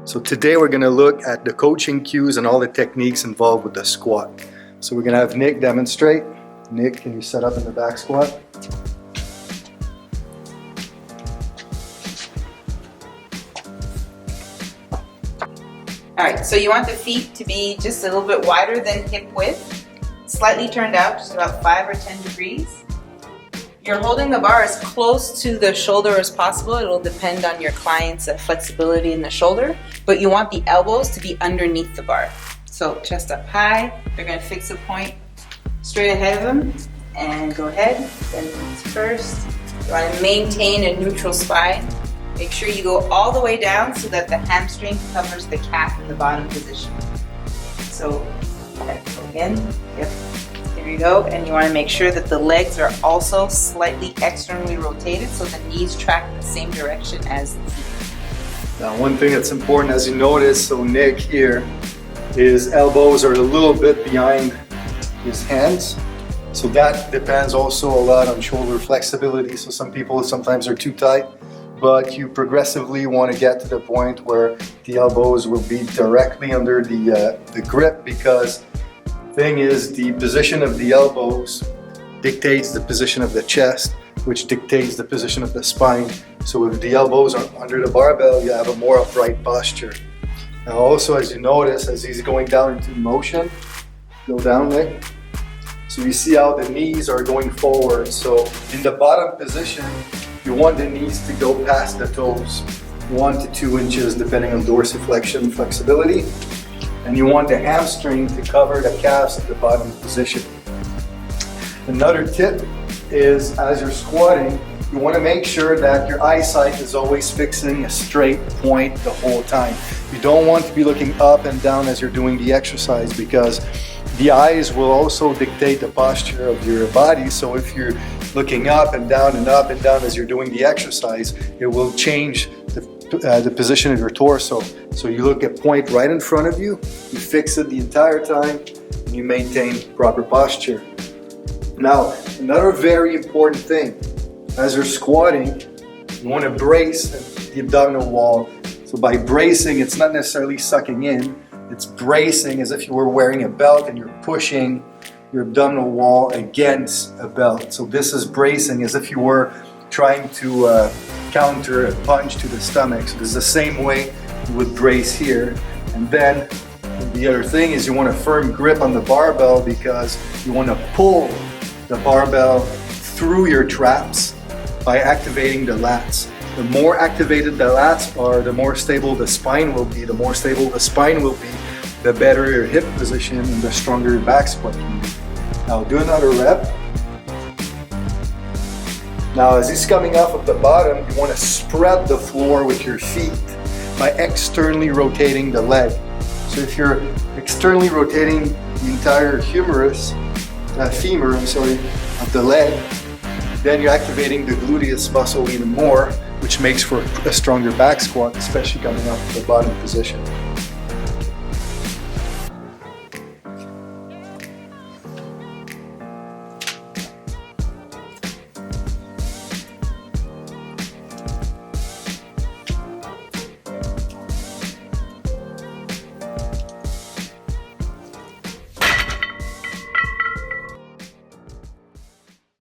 So today we're going to look at the coaching cues and all the techniques involved with the squat. So we're going to have Nick demonstrate. Nick, can you set up in the back squat? Alright, so you want the feet to be just a little bit wider than hip width, slightly turned out, just about 5 or 10 degrees. You're holding the bar as close to the shoulder as possible. It'll depend on your client's flexibility in the shoulder, but you want the elbows to be underneath the bar. So chest up high, they're going to fix a point straight ahead of them, and go ahead, bend the knees first. You want to maintain a neutral spine. Make sure you go all the way down so that the hamstring covers the calf in the bottom position. So again, yep, there you go. And you want to make sure that the legs are also slightly externally rotated so the knees track in the same direction as the feet. Now one thing that's important, as you notice, so Nick here, his elbows are a little bit behind his hands. So that depends also a lot on shoulder flexibility. So some people sometimes are too tight, but you progressively want to get to the point where the elbows will be directly under the grip, because the thing is, the position of the elbows dictates the position of the chest, which dictates the position of the spine. So if the elbows are under the barbell, you have a more upright posture. Now also, as you notice, as he's going down into motion, go down, Nick. So you see how the knees are going forward. So in the bottom position, you want the knees to go past the toes, 1 to 2 inches depending on dorsiflexion flexibility. And you want the hamstring to cover the calves at the bottom position. Another tip is, as you're squatting, you want to make sure that your eyesight is always fixing a straight point the whole time. You don't want to be looking up and down as you're doing the exercise, because the eyes will also dictate the posture of your body. So if you're looking up and down as you're doing the exercise, it will change the position of your torso. So you look at point right in front of you, you fix it the entire time, and you maintain proper posture. Now, another very important thing, as you're squatting, you want to brace the abdominal wall. So by bracing, it's not necessarily sucking in, it's bracing as if you were wearing a belt and you're pushing your abdominal wall against a belt. So this is bracing as if you were trying to counter a punch to the stomach. So this is the same way you would brace here. And then the other thing is, you want a firm grip on the barbell, because you want to pull the barbell through your traps by activating the lats. The more activated the lats are, the more stable the spine will be. The more stable the spine will be, the better your hip position and the stronger your back squat can be. Now do another rep. Now as he's coming off of the bottom, you want to spread the floor with your feet by externally rotating the leg. So if you're externally rotating the entire femur of the leg, then you're activating the gluteus muscle even more, which makes for a stronger back squat, especially coming off of the bottom position.